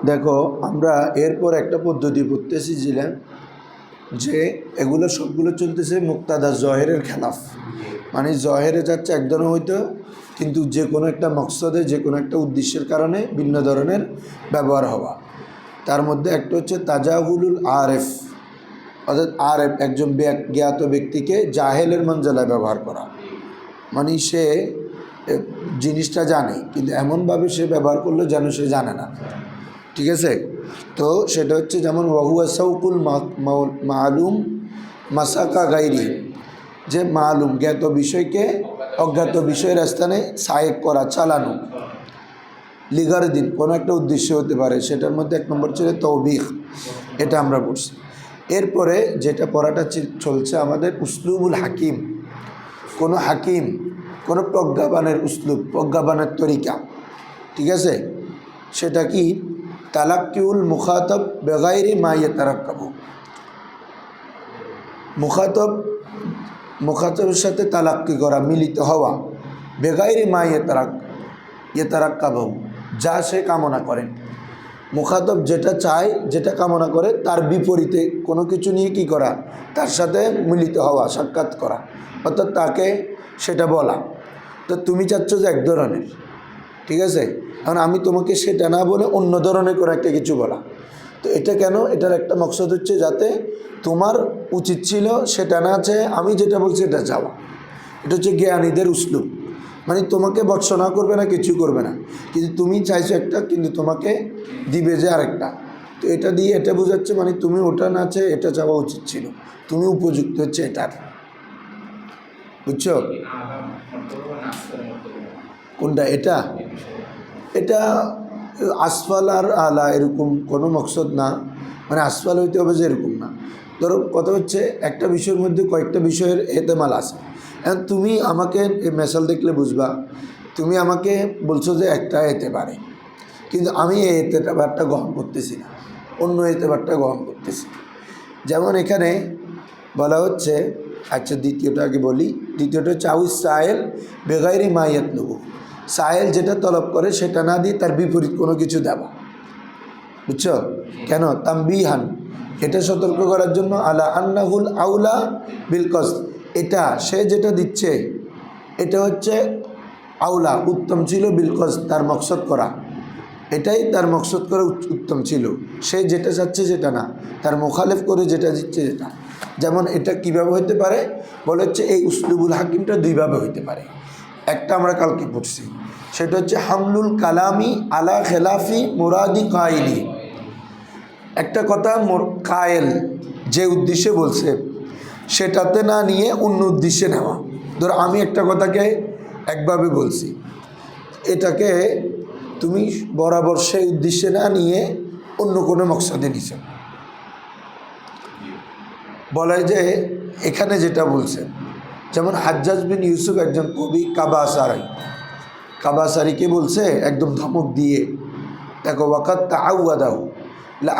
দেখো আমরা এরপর একটা পদ্ধতি পড়তেছিলাম যে এগুলো সবগুলো চলতেছে মুক্তাদা জহেরের খেলাফ, মানে জহেরে যাচ্ছে এক ধরনের হইতো, কিন্তু যে কোনো একটা মকসদে যে কোনো একটা উদ্দেশ্যের কারণে ভিন্ন ধরনের ব্যবহার হওয়া। তার মধ্যে একটা হচ্ছে তাজাহুলুল আরেফ, অর্থাৎ আরেফ একজন জ্ঞাত ব্যক্তিকে জাহেলের মঞ্জলায় ব্যবহার করা, মানে সে জিনিসটা জানে কিন্তু এমনভাবে সে ব্যবহার করলো যেন সে জানে না। ঠিক আছে, তো সেটা হচ্ছে যেমন ওয়াহুয়া সাউকুল মালুম মাসাকা গাইরি, যে মালুম জ্ঞাত বিষয়কে অজ্ঞাত বিষয়ের স্থানে সায়েক করা, চালানো। লিগার দিন কোনো একটা উদ্দেশ্য হতে পারে, সেটার মধ্যে এক নম্বর ছিল তৌবিখ, এটা আমরা পড়ছি। এরপরে যেটা পড়াটা চলছে আমাদের উসলুবুল হাকিম, কোনো হাকিম কোনো প্রজ্ঞাবানের উসলুব, প্রজ্ঞাবানের তরিকা। ঠিক আছে, সেটা কি তালাক্কিউল মুখাতব বেগাইরি মা ইয়াতারাক্কাবু, মুখাতবের সাথে তালাক্কি করা, মিলিত হওয়া, বেগাইরি মা ইয়াতারাক্কাবু, যা সে কামনা করে। মুখাতব যেটা চায়, যেটা কামনা করে, তার বিপরীতে কোনো কিছু নিয়ে কি করা, তার সাথে মিলিত হওয়া, সাক্ষাৎ করা, অর্থাৎ তাকে সেটা বলা। তো তুমি চাচ্ছ যে এক ধরনের, ঠিক আছে, কারণ আমি তোমাকে সেটা না বলে অন্য ধরনের করে একটা কিছু বলা। তো এটা কেন? এটার একটা মকসদ হচ্ছে যাতে তোমার উচিত ছিল সেটা না চেয়ে আমি যেটা বলছি এটা চাওয়া। এটা হচ্ছে জ্ঞানীদের উসলুব, মানে তোমাকে ভৎসনা করবে না, কিছু করবে না, কিন্তু তুমি চাইছো একটা, কিন্তু তোমাকে দিবে যে আরেকটা। তো এটা দিয়ে এটা বোঝাচ্ছে মানে তুমি ওটা না চেয়ে এটা চাওয়া উচিত ছিল, তুমি উপযুক্ত হচ্ছে এটার। বুঝছো কোনটা? এটা এটা আসফাল আর আলা এরকম কোনো মকসদ না, মানে আসফাল হইতে হবে যে এরকম না। ধরো কথা হচ্ছে একটা বিষয়ের মধ্যে কয়েকটা বিষয়ের এতেমাল আছে। এখন তুমি আমাকে মেসাল দেখলে বুঝবা, তুমি আমাকে বলছো যে একটা এতে পারে, কিন্তু আমি এই এতেবারটা গ্রহণ করতেছি না, অন্য এতেবারটা গ্রহণ করতেছি। যেমন এখানে বলা হচ্ছে, আচ্ছা দ্বিতীয়টা আগে বলি, দ্বিতীয়টা হচ্ছে আউস সায়েল বেগাইরি মাইয়াত লুবু, সায়েল যেটা তলব করে সেটা না দিয়ে তার বিপরীত কোনো কিছু দেওয়া। বুঝছো কেন? তামবিহান, এটা সতর্ক করার জন্য, আলা আন্নাহুল আউলা বিল কসদ, এটা সে যেটা দিচ্ছে এটা হচ্ছে আউলা, উত্তম ছিল, বিল কসদ তার মকসদ করা, এটাই তার মকসদ করা উত্তম ছিল। সে যেটা চাচ্ছে যেটা না, তার মোখালেফ করে যেটা দিচ্ছে যেটা। যেমন এটা কীভাবে হইতে পারে বলে হচ্ছে, এই উসলুবুল হাকিমটা দুইভাবে হইতে পারে। একটা আমরা কালকে পড়ছি, সেটা হচ্ছে হামলুল কালামি আলা খেলাফি মুরাদি কাইলি, একটা কথা কায়েল যে উদ্দেশ্যে বলছে সেটাতে না নিয়ে অন্য উদ্দেশ্যে নেওয়া। ধরো আমি একটা কথাকে একভাবে বলছি, এটাকে তুমি বরাবর সেই উদ্দেশ্যে না নিয়ে অন্য কোনো মকসদে নিছ। বলে যে এখানে যেটা বলছে, যেমন হাজ্জাজ বিন ইউসুফ একজন কবি কাবাসারিকে বলছে একদম ধমক দিয়ে, দেখো ওয়াকাত তাআওয়াদাহু লা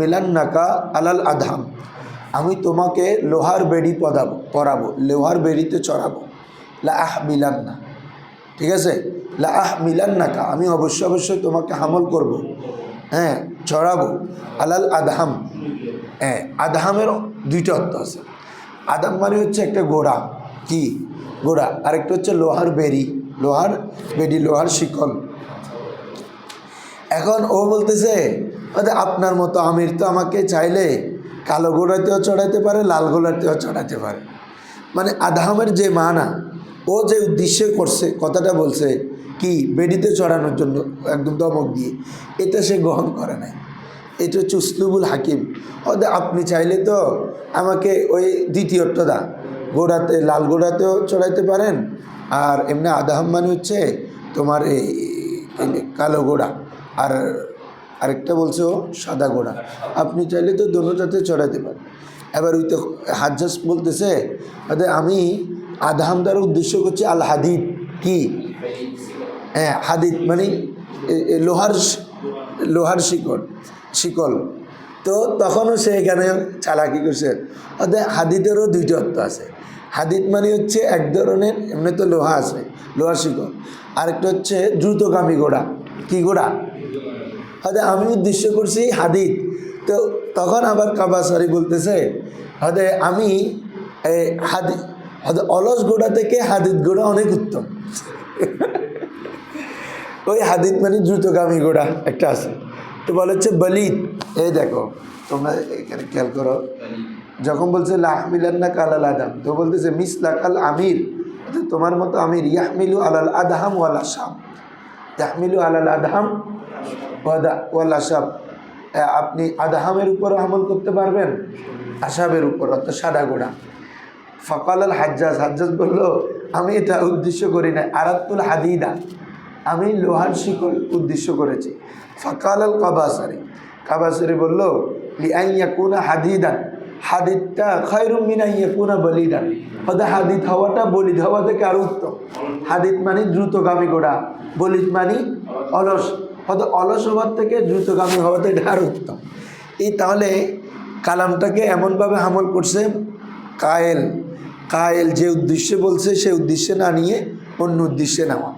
মিলান্নাকা আলাল আধাম, আমি তোমাকে লোহার বেড়ি পরাবো, লোহার বেড়িতে চড়াবো, লা মিলান্না, ঠিক আছে, লা মিলান্নাকা, আমি অবশ্যই তোমাকে হামল করব, হ্যাঁ চড়াবো, আলাল আধাম। হ্যাঁ, আধামের দুইটা অর্থ আছে। আদাম মানে হচ্ছে একটা ঘোড়া, কি ঘোড়া, আরেকটা হচ্ছে লোহার বেড়ি, লোহার শিকল। এখন ও বলতেছে আপনার মতো আমির তো আমাকে চাইলে কালো ঘোড়াতেও চড়াইতে পারে, লাল ঘোড়াতেও চড়াইতে পারে। মানে আধামের যে মানা, ও যে উদ্দেশ্যে করছে কথাটা বলছে কি বেড়িতে চড়ানোর জন্য একদম দমক দিয়ে, এটা সে গ্রহণ করে নাই। এটা হচ্ছে উসলুবুল হাকিম। আপনি চাইলে তো আমাকে ওই দ্বিতীয়টা ঘোড়াতে, লাল ঘোড়াতেও চড়াইতে পারেন, আর এমনি আদাহাম মানে হচ্ছে তোমার এই কালো ঘোড়া, আর আরেকটা বলছে ও সাদা ঘোড়া, আপনি চাইলে তো দোনোটাতে চড়াইতে পারেন। এবার ওই তো হাজ্জাজ বলতেছে আমি আদাহাম দ্বারা উদ্দেশ্য করছি আল হাদিদ, কি হ্যাঁ হাদিদ মানে লোহার শিকল। তো তখনও সে এখানে চালাকি করছে। হাদিদেরও দুইটা অর্থ আছে। হাদিদ মানে হচ্ছে এক ধরনের, এমনি তো লোহা আছে, লোহার শিকল, আরেকটা হচ্ছে দ্রুতগামী ঘোড়া, কি ঘোড়া, হয়তো আমি উদ্দেশ্য করছি হাদিদ। তো তখন আবার কাবাসারি বলতেছে হয়তো আমি হাদিদ, হয়তো অলস ঘোড়া থেকে হাদিদ ঘোড়া অনেক উত্তম। ওই হাদিদ মানে দ্রুতগামী ঘোড়া একটা আছে। তো বলে হচ্ছে বলিদ। এই দেখো তোমরা এখানে খেয়াল করো, যখন বলছে লাহমিলান্না কালাল আদাম, তো বলতেছে মিস লাকাল আমির, তোমার মতো আমির, ইয়াহমিলু আলাল আদহাম ওয়াল আসাম, ইয়াহমিলু আলাল আদহাম ওয়াল আসাব, আপনি আদহামের উপর আমল করতে পারবেন, আসাবের উপর, অর্থাৎ সাদা ঘোড়া। ফকাল আল হাজ্জাজ, হাজ্জাজ বলল আমি এটা উদ্দেশ্য করি না, আরাতুল হাদিদা, আমি লোহার শিকল উদ্দেশ্য করেছি। ফকাল আল কাবাসারি, কাবাসারি বলল লিআইয়াকুনা হাদিদান, হাদিদটা খায়রুম মিন আইয়াকুনা বলিদান, হয়তো হাদিদ হওয়াটা বলিদ হওয়া থেকে আরও উত্তম। হাদিদ মানে দ্রুতগামী ঘোড়া, বলিদ মানে অলস, হয়তো অলস হওয়ার থেকে দ্রুতগামী হওয়াতে এটা আরও উত্তম। এই তাহলে কালামটাকে এমনভাবে আমল করছে, কায়েল কায়েল যে উদ্দেশ্যে বলছে সে উদ্দেশ্যে না নিয়ে অন্য উদ্দেশ্যে নেওয়া।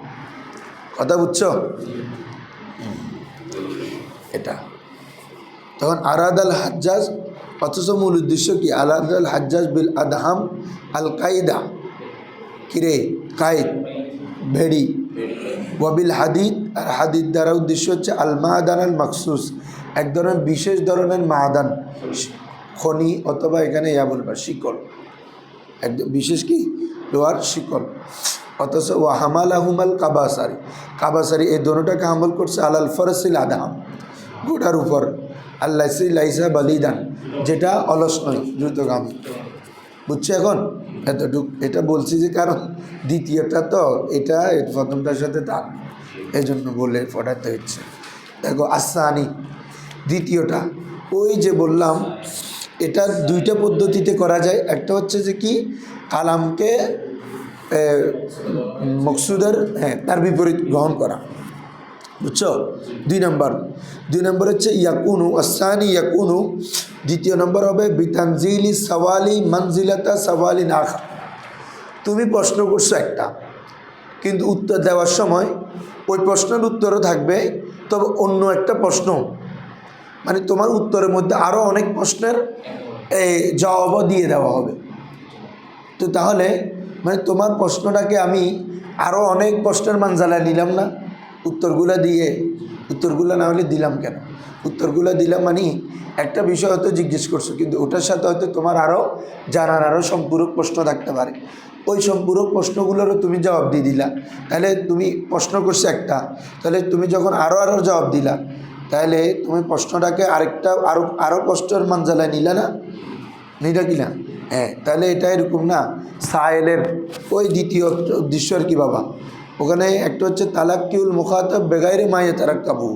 কথা বুঝছো? এটা তখন আরাদ আল হাজ্জাজ, অথচ মূল উদ্দেশ্য কি? আরাদ আল হাজ্জাজ বিল আদহাম আল কায়দা, কিরে কায়েদ ভেড়ি, ওয়াবিল হাদিদ, আর হাদিদ দ্বারা উদ্দেশ্য হচ্ছে আল মাদান আল মাকসুস, এক ধরনের বিশেষ ধরনের মাদান, খনি অথবা এখানে ইয়া বলবা শিকল, একদম বিশেষ কি লোহার শিকল। অথচ ও হামাল আহমাল কাবাসারি, কাবাসারি এই দোনোটাকে হামল করছে আলাল ফরসিল আদহাম, ঘোড়ার উপর, আল্লাহ লাইসা বালিদান, যেটা অলস নয়, দ্রুতগামী। বুঝছো এখন এতটুক? এটা বলছি যে কারণ দ্বিতীয়টা তো এটা প্রথমটার সাথে তার, এই জন্য বলে পড়াতে হচ্ছে। দেখো আসানি দ্বিতীয়টা, ওই যে বললাম এটা দুইটা পদ্ধতিতে করা যায়। একটা হচ্ছে যে কি কালামকে মকসুদের তার বিপরীত গ্রহণ করা, বুঝছো? দুই নম্বর হচ্ছে ইয়াকুনু আসানি ইয়াকুনু, দ্বিতীয় নম্বর হবে বিতানজিলি সওয়ালি মনজিলাতা সওয়ালি আখা। তুমি প্রশ্ন করছো একটা, কিন্তু উত্তর দেওয়ার সময় ওই প্রশ্নের উত্তরও থাকবে, তবে অন্য একটা প্রশ্ন, মানে তোমার উত্তরের মধ্যে আরও অনেক প্রশ্নের জবাবও দিয়ে দেওয়া হবে। তো তাহলে মানে তোমার প্রশ্নটাকে আমি আরও অনেক প্রশ্নের মানজালায় নিলাম না, উত্তরগুলো দিয়ে, উত্তরগুলো না হলে দিলাম কেন? উত্তরগুলো দিলাম মানে একটা বিষয় হয়তো জিজ্ঞেস করছো, কিন্তু ওটার সাথে হয়তো তোমার আরও জানার আরও সম্পূরক প্রশ্ন থাকতে পারে, ওই সম্পূরক প্রশ্নগুলোরও তুমি জবাব দিয়ে দিলা। তাহলে তুমি প্রশ্ন করছো একটা, তাহলে তুমি যখন আরও জবাব দিলা, তাহলে তুমি প্রশ্নটাকে আরও প্রশ্নের মানজালায় নিলা না, নিলা কি না? হ্যাঁ, তাহলে এটা এরকম না। সায়েলের ওই দ্বিতীয় উদ্দেশ্য আর কি বাবা, ওখানে একটা হচ্ছে তালাক্কিউল মুখাতাব বেগাইরে মায়ে তারাক্কাবু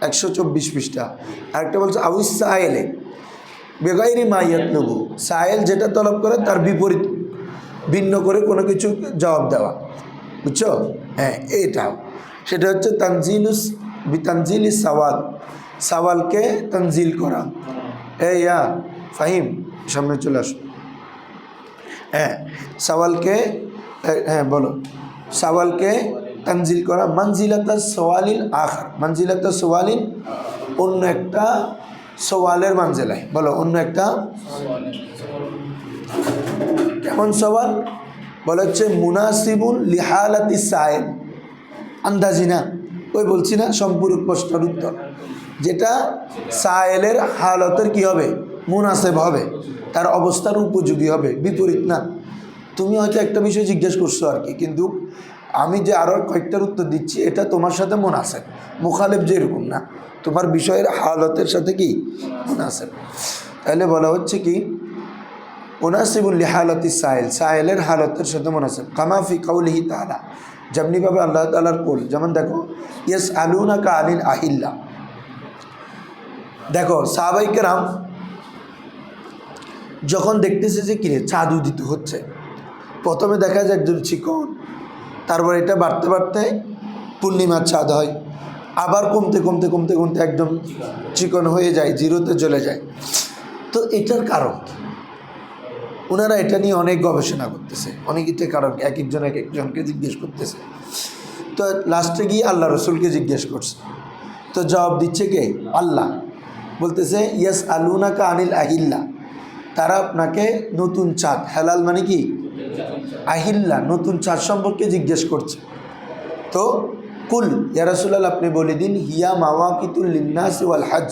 124 পৃষ্ঠা, আরেকটা বলছে আউস সায়েলে বেগাইরে মাইয়াত নবু, সায়েল যেটা তলব করে তার বিপরীত ভিন্ন করে কোনো কিছু জবাব দেওয়া, বুঝছো? হ্যাঁ, এটাও সেটা হচ্ছে তানজিলি সওয়াল, সওয়ালকে তনজিল করা। ইয়া ফাহিম, সামনে চলে আসো। হ্যাঁ, সওয়ালকে, হ্যাঁ বলো, সওয়ালকে তনজিল করা, মনজিলাতা সওয়ালিল আখার, মনজিলাতা সওয়ালিন, অন্য একটা সওয়ালের মানজিলায়, বলো অন্য একটা কেমন সওয়াল? বলা হচ্ছে মুনাসিবুল লিহালাতি সায়েল, আন্দাজি না, ওই বলছি না সম্পূরক প্রশ্নের উত্তর, যেটা সায়েলের হালতের কি হবে, মুনাসেব হবে, তার অবস্থার উপযোগী হবে, বিপরীত না। তুমি হয়তো একটা বিষয় জিজ্ঞেস করছো আর কি, কিন্তু আমি যে আরও কয়েকটার উত্তর দিচ্ছি এটা তোমার সাথে মুনাসেব, মুখালেব যে এরকম না, তোমার বিষয়ের হালতের সাথে কি মুনাসেব। তাহলে বলা হচ্ছে কি মুনাসিবুল লিহালাতি সায়েল, সায়েলের হালতের সাথে মুনাসেব। কামাফি কাউলিহি তাআলা, যেমনিভাবে আল্লাহ তাআলার কোল, যেমন দেখো ইয়াসআলুনাকা আনিল আহিল্লা, দেখো সাহাবায়ে কেরাম যখন দেখতেছে যে কিরে চাঁদ উদিত হচ্ছে, প্রথমে দেখা যায় একজন চিকন, তারপর এটা বাড়তে বাড়তে পূর্ণিমার চাঁদ হয়, আবার কমতে কমতে কমতে কমতে একদম চিকন হয়ে যায়, জিরোতে চলে যায়। তো এটার কারণ কি? ওনারা এটা নিয়ে অনেক গবেষণা করতেছে, অনেকটা কারণ এক একজনকে জিজ্ঞেস করতেছে। তো লাস্টে গিয়ে আল্লাহ রসুলকে জিজ্ঞেস করছে, তো জবাব দিচ্ছে কে? আল্লাহ। বলতেছে ইয়াস আলুনাকা আনিল আহিল্লা, তারা আপনাকে নতুন চাঁদ, হেলাল মানে কি আহিল্লা, নতুন চাঁদ সম্পর্কে জিজ্ঞেস করছে। তো কুল ইয়া রাসূলুল্লাহ, আপনি বলে দিন হিয়া মাওয়াকিতুল লিন্নাসি ওয়াল হজ।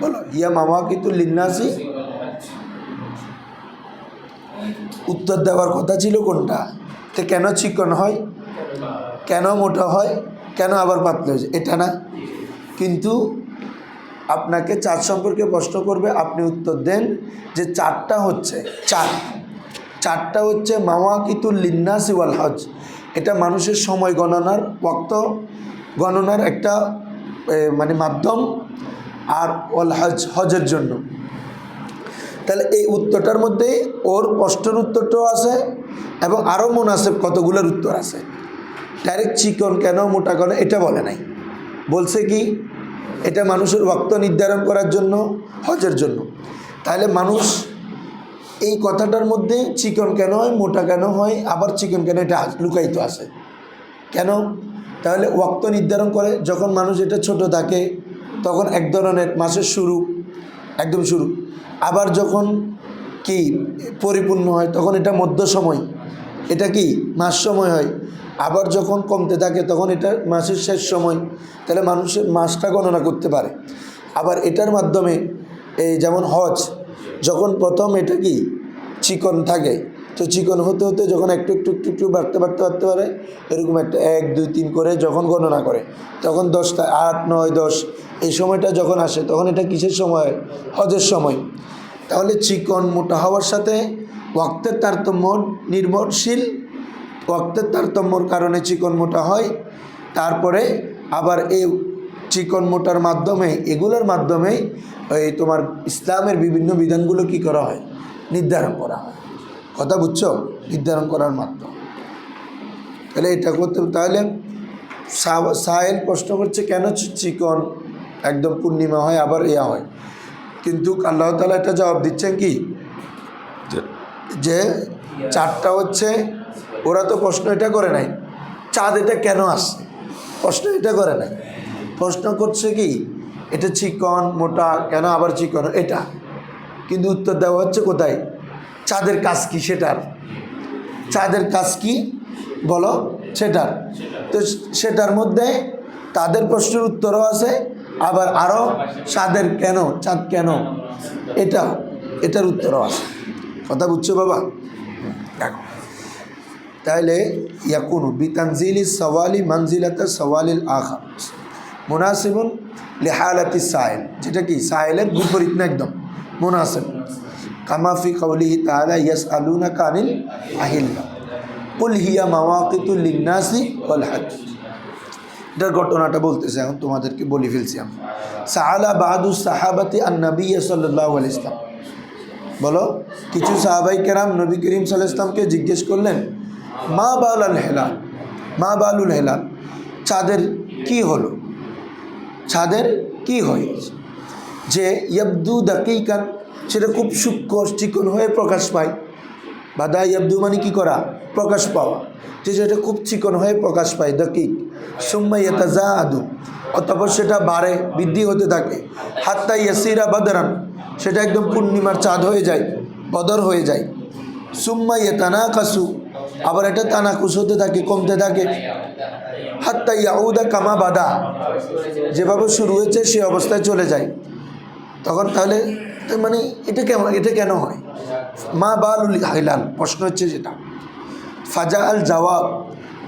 বলো হিয়া মাওয়াকিতুল লিন্নাসি। উত্তর দেওয়ার কথা ছিল কোনটা? তো কেন চিকন হয়, কেন মোটা হয়, কেন আবার পাতলা হয়েছে, এটা না। কিন্তু আপনাকে চাঁদ সম্পর্কে প্রশ্ন করবে, আপনি উত্তর দেন যে চাঁদটা হচ্ছে চাঁদটা হচ্ছে মাওয়াকিতুল লিন্নাসি ওয়াল হজ। এটা মানুষের সময় গণনার, ওয়াক্ত গণনার একটা মানে মাধ্যম, আর ওয়াল হজ, হজের জন্য। তাহলে এই উত্তরটার মধ্যে ওর প্রশ্নের উত্তরটাও আছে এবং আরও মুনাসেব কতগুলোর উত্তর আছে। ডাইরেক্ট চিকন কেন মোটা কেন এটা বলে নাই, বলছে কি এটা মানুষের ওয়াক্ত নির্ধারণ করার জন্য, হজের জন্য। তাহলে মানুষ এই কথাটার মধ্যে চিকন কেন হয়, মোটা কেন হয়, আবার চিকন কেন, এটা লুকায়িত আছে কেন? তাহলে ওয়াক্ত নির্ধারণ করে, যখন মানুষ এটা ছোট থাকে তখন এক ধরনের মাসের শুরু, একদম শুরু। আবার যখন কি পরিপূর্ণ হয় তখন এটা মধ্য সময়, এটা কি মাস সময় হয়। আবার যখন কমতে থাকে তখন এটা মাসের শেষ সময়। তাহলে মানুষের মাসটা গণনা করতে পারে। আবার এটার মাধ্যমে এই যেমন হজ, যখন প্রথম এটা কি চিকন থাকে, তো চিকন হতে হতে যখন একটু একটু একটু একটু বাড়তে পারে, এরকম একটা 1 2 3 করে যখন গণনা করে, তখন 10টা 8 9 10 এই সময়টা যখন আসে তখন এটা কিসের সময়? হজের সময়। তাহলে চিকন মোটা হওয়ার সাথে ওয়াক্তের তারতম্য নির্ভরশীল, ওয়াক্তের তারতম্যর কারণে চিকন মোটা হয়। তারপরে আবার এই চিকন মোটার মাধ্যমে, এগুলোর মাধ্যমে এই তোমার ইসলামের বিভিন্ন বিধানগুলো কি করা হয়? নির্ধারণ করা হয়। কথা বুঝছো? নির্ধারণ করার মাধ্যমে। তাহলে এটা করতে, তাহলে সাহেল প্রশ্ন করছে কেন চিকন একদম পূর্ণিমা হয় আবার ইয়া হয়, কিন্তু আল্লাহ তাআলা এটা জবাব দিচ্ছেন কি যে চাঁদটা হচ্ছে, ওরা তো প্রশ্ন এটা করে নাই চাঁদ এটা কেন আসছে, প্রশ্ন এটা করে নাই, প্রশ্ন করছে কি এটা চিকন মোটা কেন আবার চিকন এটা, কিন্তু উত্তর দেওয়া হচ্ছে কোথায়? চাঁদের কাজ কি সেটার, চাঁদের কাজ কি বলো সেটার। তো সেটার মধ্যে তাদের প্রশ্নের উত্তরও আছে, আবার আরও চাঁদের কেন, চাঁদ কেন এটা, এটার উত্তরও আছে। কথা বুঝছো বাবা? দেখো তাহলে ইয়াকুনু বিতানজিলি সওয়ালি মানজিলাতা সওয়ালিল আখার মুনাসিবুন লিহালাতি সাইল, যেটা কি সাইলের বিপরীত না, একদম মুনাসিব। কামাফি কওলিহি তাআলা ইয়াসআলুনাকা আনিল আহিল্লা কুল হিয়া মাওয়াকিতুল লিন্নাসি ওয়াল হজ। এটার ঘটনাটা বলতেছে, এখন তোমাদেরকে বলে ফেলছি আমি। সাআলা বাদু সাহাবাতি আন নবী সাল্লাল্লাহু আলাইহি ওয়াসাল্লাম, বলো কিছু সাহাবাই কেরাম নবী করিম সাল্লাল্লাহু আলাইহি ওয়াসাল্লামকে জিজ্ঞেস করলেন মা বালুল হেলাল, মা বালুল হেলাল, চাঁদের কি হলো, চাঁদের কি হয়েছে, যে ইয়াবদু দাকিকান, সেটা খুব সূক্ষ্ম চিকন হয়ে প্রকাশ পায়। বাদা ইয়াবদু মানে কি করা, প্রকাশ পাওয়া, যে সেটা খুব চিকন হয়ে প্রকাশ পায়, দাকিক। সুম্মা ইয়াতাজাদু, অতঃপর সেটা বাড়ে, বৃদ্ধি হতে থাকে। হাত্তা ইয়াসিরা বদরান, সেটা একদম পূর্ণিমার চাঁদ হয়ে যায়, বদর হয়ে যায়। সুম্মা ইয়াতানাকাসু, আবার এটা তানাকুস হতে থাকে, কমতে থাকে। হাত্তা ইয়াউদা কামা বাদা, যেভাবে শুরু হয়েছে সে অবস্থায় চলে যায়। তখন তাহলে মানে এটা কেমন, এটা কেন হয়? মা বালুল হিলাল, প্রশ্ন হচ্ছে যেটা। ফাজা আল জবাব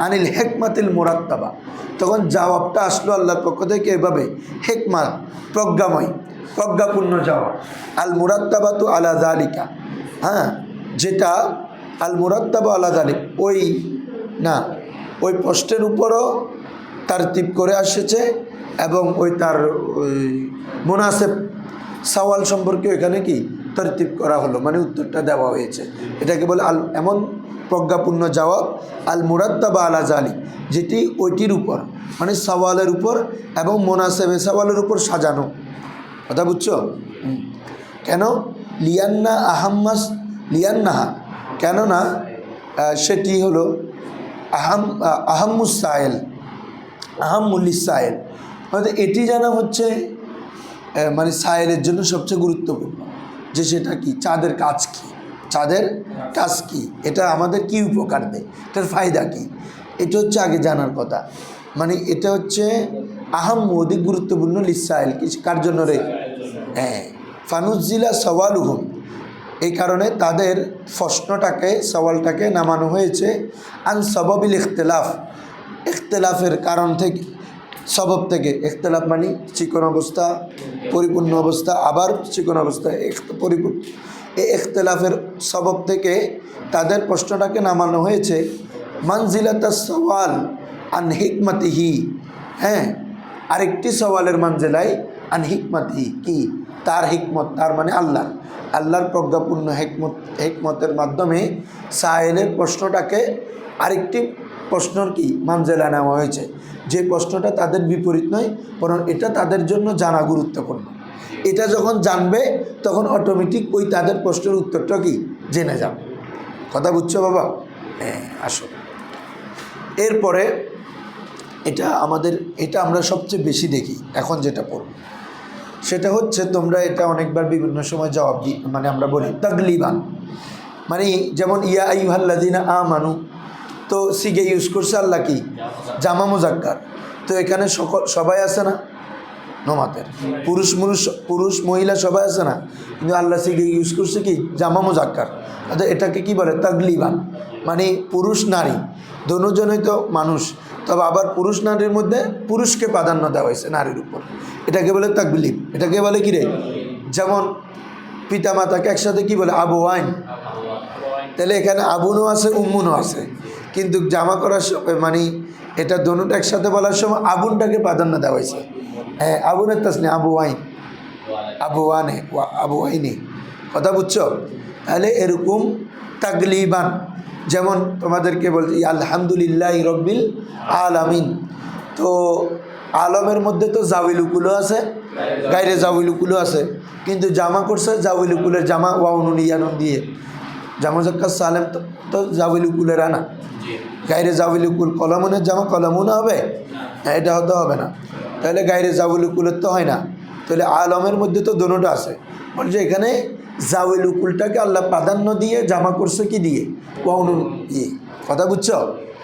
আনিল হেকমাতিল মুরাত্তাবা, তখন জবাবটা আসলো আল্লাহর পক্ষ থেকে এভাবে, হেকমা প্রজ্ঞাময়, প্রজ্ঞাপূর্ণ জবাব। আল মুরাত্তাবাতু আলা যালিকা, হ্যাঁ যেটা আল মুরাত্তাবা আলা যালিক, ওই না ওই প্রশ্নের উপরও তারতিব করে আসছে এবং ওই তার ওই মুনাসেব সওয়াল সম্পর্কে এখানে কি তরতিব করা হলো, মানে উত্তরটা দেওয়া হয়েছে। এটাকে বলে আল, এমন প্রজ্ঞাপূর্ণ জবাব আল মুরাত্তাবা আলা জালি, যেটি ওইটির উপর মানে সওয়ালের উপর এবং মুনাসেবে সওয়ালের উপর সাজানো। কথা বুঝছো? কেন? লিয়ান্না আহাম্মাস, লিয়ান্নাহা, কেননা সেটি হলো আহাম্মুস সায়েল, আহাম্মুলিস সায়েল, অর্থাৎ এটি জানা হচ্ছে মানে সায়েলের জন্য সবচেয়ে গুরুত্বপূর্ণ, যে সেটা কি, চাঁদের কাজ কি, চাঁদের কাজ কি, এটা আমাদের কি উপকার দেয়, এটার ফায়দা কি, এটা হচ্ছে আগে জানার কথা। মানে এটা হচ্ছে আহাম অধিক গুরুত্বপূর্ণ লিসাইল, কার জন্য রে? হ্যাঁ, ফানুজিলা সওয়ালুহুম, এই কারণে তাদের প্রশ্নটাকে, সওয়ালটাকে নামানো হয়েছে আন সবাবিল ইখতিলাফ, ইখতিলাফের কারণ থেকে, সবব থেকে। ইখতিলাফ মানে চিকন অবস্থা, পরিপূর্ণ অবস্থা, আবার চিকন অবস্থা, পরিপূর্ণ, এই ইখতিলাফের সবব থেকে তাদের প্রশ্নটাকে নামানো হয়েছে মানজিলাত সওয়াল আন হিকমতিহি। হ্যাঁ, আরেকটি সওয়ালের মানজিলায় আন হিকমতিহি, কি, তার হিকমত, তার মানে আল্লাহর প্রজ্ঞাপূর্ণ হিকমতের মাধ্যমে সায়েলের প্রশ্নটাকে আরেকটি প্রশ্নর কি মানজিলা নেওয়া হয়েছে, যে প্রশ্নটা তাদের বিপরীত নয়, বরং এটা তাদের জন্য জানা গুরুত্বপূর্ণ। এটা যখন জানবে তখন অটোমেটিক ওই তাদের প্রশ্নের উত্তরটা কি জেনে যাবে। কথা বুঝছো বাবা? হ্যাঁ, আসো। এরপরে এটা আমরা সবচেয়ে বেশি দেখি এখন, যেটা পড়ব সেটা হচ্ছে, তোমরা এটা অনেকবার বিভিন্ন সময় জবাব দিই, মানে আমরা বলি তাগলিবান, মানে যেমন ইয়া আইয়ুহাল্লাযীনা আমানু, তো সিগে ইউজ করছে আল্লাহ কি, জামা মুজাক্কার, তো এখানে সবাই আছে না নমাতের, পুরুষ মহিলা সবাই আছে না, কিন্তু আল্লাহ সিগে ইউজ করছে কি, জামা মুজাক্কার। অর্থাৎ এটাকে কি বলে, তাগলিবান, মানে পুরুষ নারী দুজনেই তো মানুষ, তবে আবার পুরুষ নারীর মধ্যে পুরুষকে প্রাধান্য দেওয়া হয়েছে নারীর উপর, এটাকে বলে তাগলিব। এটাকে বলে কি রে, যেমন পিতা মাতাকে একসাথে কি বলে, আবু আইন, তাহলে এখানে আবুনও আছে উম্মুনও আছে, কিন্তু জামা করার সময় মানে এটা দোনোটা একসাথে বলার সময় আবুনটাকে প্রাধান্য দেওয়া হয়েছে। হ্যাঁ, আবুনের তাসনি আবু আইন, আবু আনে, আবু আইনে। কথা বুঝছো? তাহলে এরকম তাগলিবান, যেমন তোমাদেরকে বলছি আলহামদুলিল্লাহ রব্বিল আলামিন, তো আলমের মধ্যে তো জাউইলুকুলও আছে, গায়রে জাউইলুকুলও আছে, কিন্তু জামা করছে জাউইলুকুলের জামা ওয়াউনুন ইয়ানুন দিয়ে, জামা জাক্কা সালেম তো জাউইলুকুলের আনা, গায়রে জাউইলুকুল কলমুনের জামা কলমুন হবে, এটা হতে হবে না, তাহলে গায়রে জাউইলুকুলের তো হয় না, তাহলে আলমের মধ্যে তো দোনোটা আছে। বলছে এখানে জাউইলুকুলটাকে আল্লাহ প্রাধান্য দিয়ে জামা করছে কি দিয়ে, ওয়াউনুন দিয়ে। কথা বুঝছো?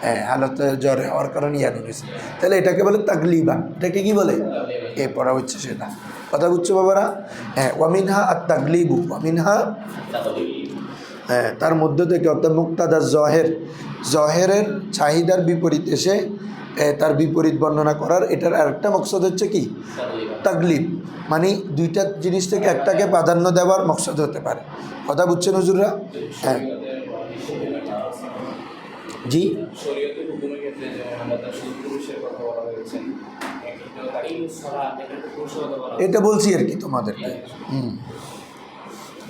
হ্যাঁ, হালতে জ্বরে হওয়ার কারণে ইয়ানুন হয়েছে, তাহলে এটাকে বলে তাগলিবান। এটাকে কি বলে, এ পড়া হচ্ছে সেটা। কথা বুঝছো বাবারা? হ্যাঁ, ওয়ামিনহা আর তাগলিবু, ওয়ামিনহা, হ্যাঁ, তার মধ্য থেকে, অর্থাৎ মুক্তাদা জহেরের চাহিদার বিপরীত এসে তার বিপরীত বর্ণনা করার, এটার আরেকটা মকসদ হচ্ছে কি, তাগলিব, মানে দুইটা জিনিস থেকে একটাকে প্রাধান্য দেওয়ার মকসদ হতে পারে। কথা বুঝছেন হুজুররা? হ্যাঁ, জি, এটা বলছি আর কি তোমাদেরকে।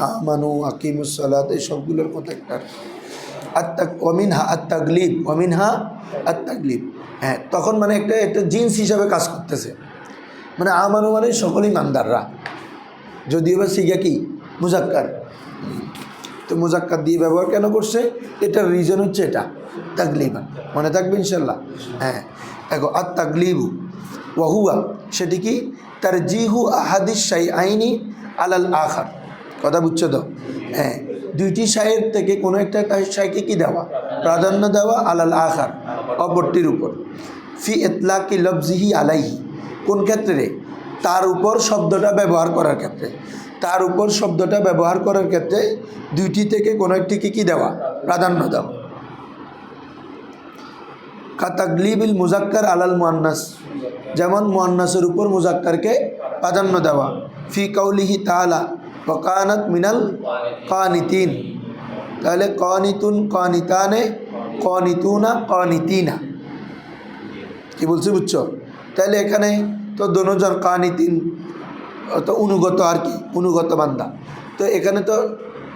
আমানু আকিমুস সালাত, এই সবগুলোর কথা একটা ওয়ামিনহা আত-তাগলিব, ওয়ামিনহা আত-তাগলিব। হ্যাঁ, তখন মানে একটা জিন্স হিসাবে কাজ করতেছে, মানে আমানু মানে সকলেই ইমানদাররা, যদিও বা সিগা কি মুজাক্কার, তো মুজাক্কার দিয়ে ব্যবহার কেন করছে, এটার রিজন হচ্ছে এটা তাগলিবান, মনে থাকবে ইনশাল্লাহ। হ্যাঁ, দেখো আত-তাগলিবু ওয়াহুয়া, সেটি কি, তারজিহু আহাদিস শাইআইনি আলাল আখার। কথা বুঝছো তো? হ্যাঁ, দুইটি শায়ের থেকে কোনো একটা শায়কে কি দেওয়া, প্রাধান্য দেওয়া, আলাল আখার, অপরটির উপর, ফি ইতলাকি লফজিহি আলাইহি, কোন ক্ষেত্রে, তার উপর শব্দটা ব্যবহার করার ক্ষেত্রে, তার উপর শব্দটা ব্যবহার করার ক্ষেত্রে দুইটি থেকে কোনো একটিকে কি দেওয়া, প্রাধান্য দেওয়া। কাতাগলিবিল মুজাক্কার আলাল মুআন্নাস, যেমন মুআন্নাসের উপর মুজাক্কারকে প্রাধান্য দেওয়া, ফি কাউলিহি তাআলা ওয়া কানাত মিনাল কানিতিন, তাহলে কানিতুন কানিতানে, কানিতুনা কানিতিনা, কি বলছি বুঝছো? তাহলে এখানে তো দোনোজন কানিতিন তো অনুগত, আর কি অনুগত বান্দা, তো এখানে তো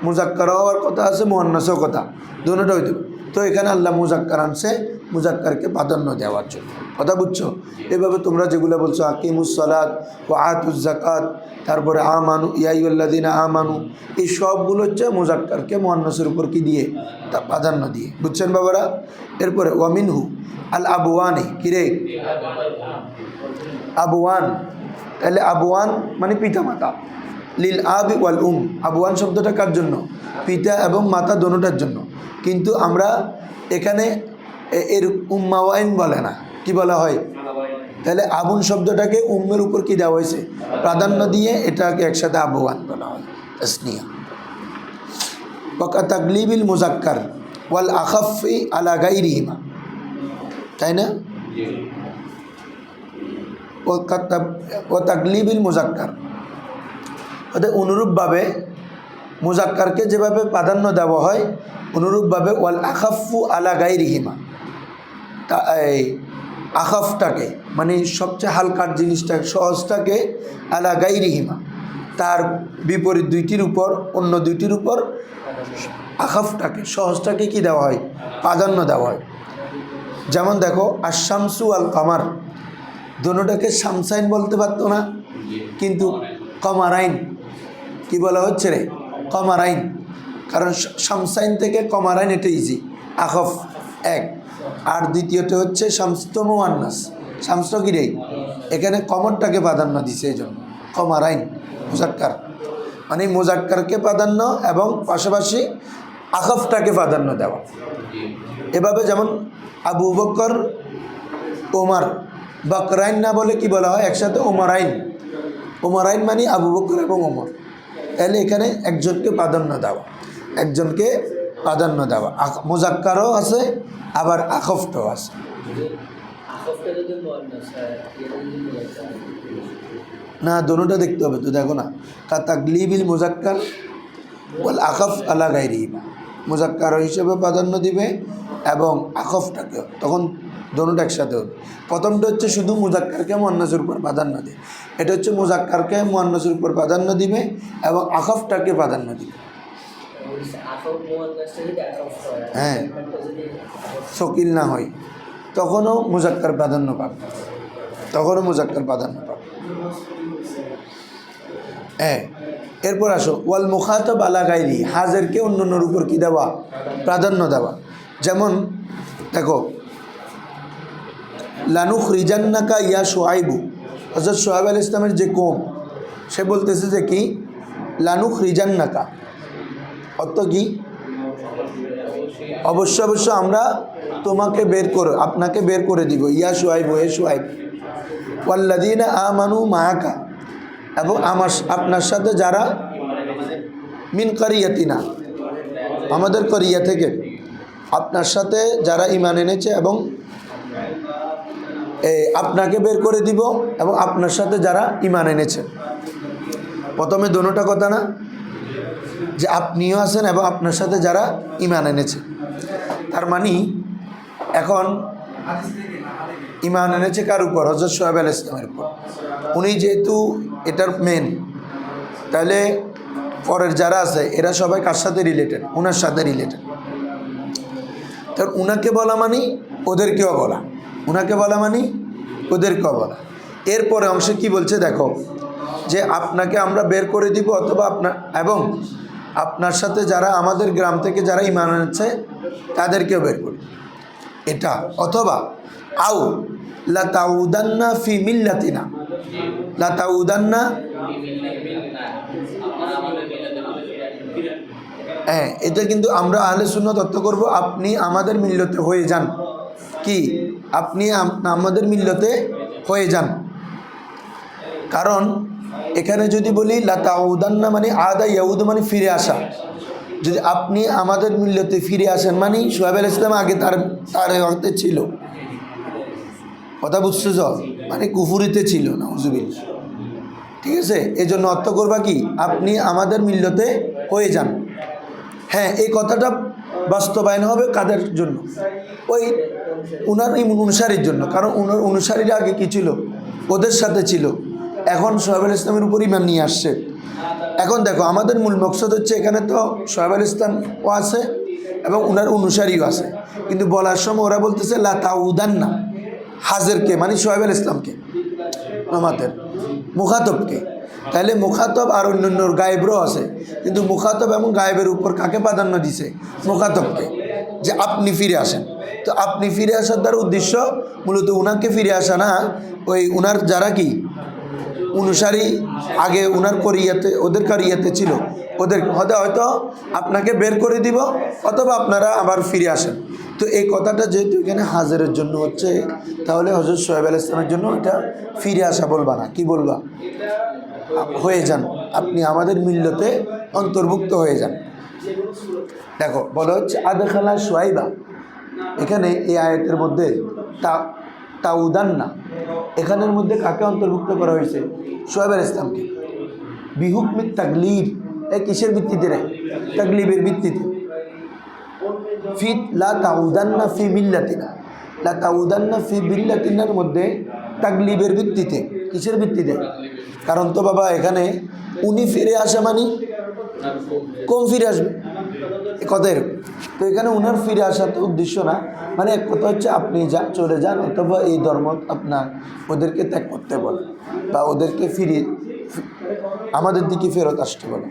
মুজাক্কার হওয়ার কথা আছে, মুআন্নাসও কথা, দোনোটা হইতে, তো এখানে আল্লাহ মুজাক্কার আনছে মুজাক্কারকে প্রাধান্য দেওয়ার জন্য। কথা বুঝছো? এভাবে তোমরা যেগুলো বলছো আকিমুস সালাত ওয়া আতুজ যাকাত, তারপরে আমানু ইয়া আইয়ুহাল্লাযীনা আমানু, এই সবগুলো হচ্ছে মুজাক্কারকে মুআন্নাসের উপর কি দিয়ে, তা প্রাধান্য দিয়ে। বুঝছেন বাবারা? এরপরে ওয়ামিনহু আল আবওয়ানি, কিরে আবওয়ান, তাহলে আবওয়ান মানে পিতা মাতা। লিল আবি ওয়াল আবওয়ান শব্দটা কার জন্য? পিতা এবং মাতা দোনোটার জন্য। কিন্তু আমরা এখানে এর উম্মাওয়াইন বলে না, কি বলা হয়? তাহলে আবুন শব্দটাকে উম্মের উপর কি দেওয়া হয়েছে? প্রাধান্য দিয়ে এটাকে একসাথে আবওয়ান বলা হয়, তাসনিয়া। ওয়া তাগলিবিল মুজাক্কার ওয়াল আখাফি আলা গাইরিহিমা, তাই না? ও তাগলিবিল মুজাক্কার, অর্থাৎ অনুরূপভাবে মুজাক্কারকে যেভাবে প্রাধান্য দেওয়া হয় অনুরূপভাবে ওয়াল আখাফু আলা গাইরিহিমা, তা এই আখাফটাকে মানে সবচেয়ে হালকার জিনিসটা সহজটাকে আলা গাইরিহিমা তার বিপরীত দুইটির উপর, অন্য দুইটির উপর আখাফটাকে সহজটাকে কি দেওয়া হয়? প্রাধান্য দেওয়া হয়। যেমন দেখো আশ-শামসু আল কামার, দোনোটাকে শামসাইন বলতে পারতো না, কিন্তু কমারাইন কি বলা হচ্ছে রে? কমারাইন, কারণ শামসাইন থেকে কমারাইন এটা ইজি, আখফ এক। আর দ্বিতীয়টা হচ্ছে শামস মুয়ান্নাস, শামস কি রে? এখানে কমরটাকে প্রাধান্য দিছে, এই জন্য কমারাইন মুজাক্কার, মানে মুজাক্কারকে প্রাধান্য এবং পাশাপাশি আখফটাকে প্রাধান্য দেওয়া। এভাবে যেমন আবু বকর ওমর, বকরাইন না বলে কি বলা হয় একসাথে? ওমরাইন। ওমরাইন মানে আবু বকর এবং ওমর, তাহলে এখানে একজনকে প্রাধান্য দেওয়া, একজনকে প্রাধান্য দেওয়া। মুজাক্কারও আছে আবার আখফটাও আছে। না, দোনোটা দেখতে হবে তো, দেখো না, তাগলিবিল মুজাক্কার ওয়াল আখফ আলা গাইরিহিমা, মুজাক্কার হিসেবে প্রাধান্য দিবে এবং আখফটাকেও, তখন দোনোটা একসাথে হবে। প্রথমটা হচ্ছে শুধু মুজাক্কারকে মুয়ান্নাসের উপর প্রাধান্য দেয়, এটা হচ্ছে মুজাক্কারকে মুয়ান্নাসের উপর প্রাধান্য দিবে এবং আখফটাকে প্রাধান্য দিবে। হ্যাঁ, শকিল না হয় তখনও মুজাক্কার প্রাধান্য পাবে, তখনও মুজাক্কার প্রাধান্য পাবে। হ্যাঁ, এরপর আসো ওয়াল মুখাতাব আলা গাইরি, হাজেরকে অন্যের উপর কি দেওয়া? প্রাধান্য দেওয়া। যেমন দেখো লানুখরিজান্নাকা ইয়া শুআইবু, হযরত শুআইব আলাইহিস সালামের যে কওম, সে বলতেছে যে কি লানুখরিজান্নাকা, অর্থ কি? অবশ্য অবশ্য আমরা তোমাকে বের করে, আপনাকে বের করে দিব। ইয়া শুআইবু, হে শুআইব। ওয়াল্লাযীনা আমানু মাআকা, এবং আপনার সাথে যারা মিন কারিয়াতিনা, আমাদের করিয়া থেকে আপনার সাথে যারা ঈমান এনেছে এবং আপনাকে বের করে দিব এবং আপনার সাথে যারা ঈমান এনেছে। প্রথমে দোনোটা কথা না, যে আপনিও আছেন এবং আপনার সাথে যারা ঈমান এনেছে। তার মানে এখন ঈমান এনেছে কার উপর? হযরত শুআইব আলাইহিস সালামের উপর। উনি যেহেতু এটার মেন, তাহলে পরের যারা আছে এরা সবাই কার সাথে রিলেটেড? ওনার সাথে রিলেটেড। কারণ উনাকে বলা মানে ওদেরকেও বলা, উনাকে বলা মানে ওদেরকেও বলা। এরপরে অংশে কি বলছে দেখো, যে আপনাকে আমরা বের করে দিব অথবা আপনার এবং আপনার সাথে যারা আমাদের গ্রাম থেকে যারা ঈমান এনেছে তাদেরকেও বের করি, এটা। অথবা আও লাতাউদান্না ফি মিল্লাতিনা, লাতাউদান্না, হ্যাঁ, এটা কিন্তু আমরা আহলে সুন্নাত তত্ত্ব করব, আপনি আমাদের মিল্লতে হয়ে যান। কি? আপনি আমাদের মিল্লতে হয়ে যান। কারণ এখানে যদি বলি লাতাউদান্না মানে আদা ইয়াউদ মানে ফিরে আসা, যদি আপনি আমাদের মিল্লতে ফিরে আসেন মানে শুআইব আলাইহিস সালাম আগে তার ওয়াক্তে ছিল, কথা বুঝতেছ? মানে কুফুরিতে ছিল, নাউজুবিল্লাহ। ঠিক আছে, এই জন্য অর্থ করবা কি? আপনি আমাদের মিল্লতে হয়ে যান। হ্যাঁ, এই কথাটা বাস্তবায়ন হবে কাদের জন্য? ওই উনার অনুসারীর জন্য। কারণ উনার অনুসারীরা আগে কি ছিল? ওদের সাথে ছিল, এখন শুআইব আলাইহিস সালামের উপর ঈমান নিয়ে আসছে। এখন দেখো আমাদের মূল মকসদ হচ্ছে এখানে তো শুআইব আলাইহিস সালামও আছে এবং উনার অনুসারীও আছে, কিন্তু বলার সময় ওরা বলতেছে লাতাউদান্না, হাজেরকে মানে শুআইব আলাইহিস সালামকে, আমাদের মুখাতবকে। তাহলে মুখাতব আর অন্যান্য গায়েবরও আছে, কিন্তু মুখাতব এবং গায়েবের উপর কাকে প্রাধান্য দিছে? মুখাতবকে, যে আপনি ফিরে আসেন। তো আপনি ফিরে আসার দ্বারা উদ্দেশ্য মূলত উনাকে ফিরে আসা না, ওই উনার যারা কি অনুসারী আগে উনার করিয়াতে ওদের কারিয়াতে ছিল ওদের হয়তো আপনাকে বের করে দিব, অথবা আপনারা আবার ফিরে আসেন। তো এই কথাটা যেহেতু এখানে হাজেরের জন্য হচ্ছে, তাহলে হযরত শোয়েব আলাইহিস সালামের জন্য এটা ফিরে আসা বলবা না, কি বলবা? হয়ে যান, আপনি আমাদের মিল্লতে অন্তর্ভুক্ত হয়ে যান। দেখো বলা হচ্ছে আদখালা শুআইবা, এখানে এই আয়াতের মধ্যে তাউদান্না, এখানের মধ্যে কাকে অন্তর্ভুক্ত করা হয়েছে? শোয়েব আলাইহিস সালামকে। বিহুকমিত তাগলিব, এ কিসের ভিত্তিতে রে? তাগলিবের ভিত্তিতে। ফি লা তাউদান্না ফি মিল্লাতিনা, লা তাউদান্না ফি মিল্লাতিনার মধ্যে তাগলিবের ভিত্তিতে। কিসের ভিত্তিতে? কারণ তো বাবা এখানে উনি ফিরে আসা মানে কম ফিরে আসবে, এ কথাই। তো এখানে উনার ফিরে আসা তো উদ্দেশ্য না, মানে এক কথা হচ্ছে আপনি চলে যান, অথবা এই ধর্ম আপনার ওদেরকে ত্যাগ করতে বলে, বা ওদেরকে আমাদের দিকে ফেরত আসতে বলে।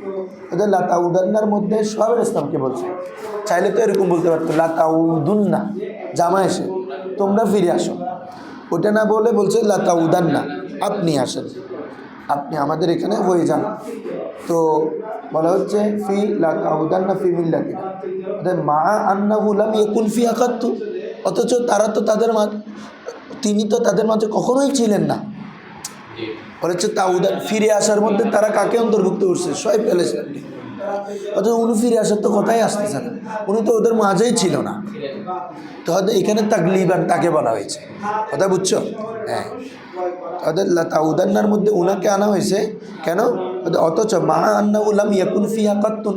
ওদের লাতাউদান্নার মধ্যে শোয়েব আলাইহিস সালামকে বলছে, চাইলে তো এরকম বলতে পারতো লাতাউদুন্না, জামা এসে তোমরা ফিরে আসো, ওটা না বলে বলছে লাতাউদান্না, আপনি আসেন, আপনি আমাদের এখানে হয়ে যান। তো বলা হচ্ছে ফি লাতাউদান্না ফি মিল্লাতিনা, মা আন্নাহু লাম ইয়াকুন ফি আকাত্তু, অথচ তারা তো তিনি তো তাদের মাঝে কখনোই ছিলেন না। বলেছে তাউদান, ফিরে আসার মধ্যে তারা কাকে অন্তর্ভুক্ত করছে? শোয়েব আলাইহিস সালামকে। অথচ উনি ফিরে আসার তো কথাই আসতেছে না, উনি তো ওদের মাঝেই ছিল না। তো হয়তো এখানে তাগলিবান তাকে বলা হয়েছে, কথা বুঝছো? হ্যাঁ, তাদের তাউদান্নার মধ্যে উনাকে আনা হয়েছে কেন? অথচ মা আন্না উলাম ইয়াকুন ফিহা কাত্তুন,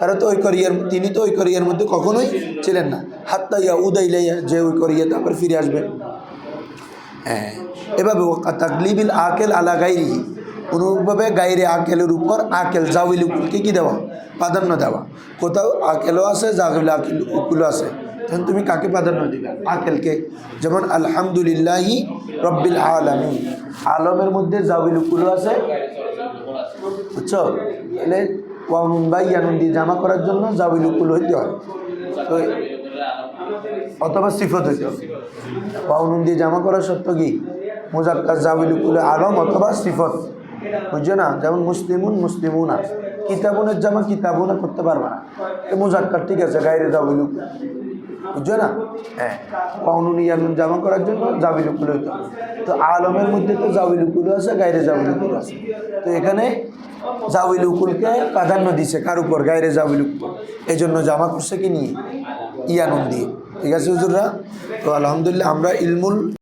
তারা তো ওই করিয়ার, তিনি তো ওই করিয়ার মধ্যে কখনোই ছিলেন না। হাত্তা ইয়াউদা ইলাইহা, যে ওই করিয়াতে আবার ফিরে আসবে। হ্যাঁ, এভাবে তাগলিবিল আকেল আলা গাইরিহি, অনুরূপভাবে গাইরে আকেলের উপর আকেল জাউইল উকুলকে কী দেওয়া? প্রাধান্য দেওয়া। কোথাও আকেলও আছে, জাউইল উকুলও আছে, তখন তুমি কাকে প্রাধান্য দিবে? আকেলকে। যেমন আলহামদুলিল্লাহি রব্বিল আলামিন, আলমের মধ্যে জাউইল উকুলও আছে, বুঝছো? তাহলে ওয়ানুন বা ইয়ানুন দিয়ে জামা করার জন্য জাউইল উকুল হইতে হয়, তো অথবা সিফত হইতে হবে। ওয়ানুন দিয়ে জামা করার সত্য কি? মুজাক্কার জাউইল উকুল আলম অথবা সিফত, বুঝছো না? যেমন মুসলিমুন মুসলিমুনা, কিতাবুনের জামা কিতাবুনা করতে পারবে না, মুজাক্কার ঠিক আছে, গায়রে জাউইল উকুল, বুঝছো না? হ্যাঁ, ওয়ানুন ইয়ানুন জামা করার জন্য জাউইল উকুল হইতে হবে। তো আলমের মধ্যে তো জাউইল উকুল আছে, গায়রে জাউইল উকুল আছে। তো এখানে জাউইল উকুলকে প্রাধান্য দিছে কার উপর? গায়রে জাউইল উকুল। এই জন্য জামা করছে কি নিয়ে? ইয়ানুন দিয়ে। ঠিক আছে হুজুররা? তো আলহামদুলিল্লাহ আমরা ইলমুল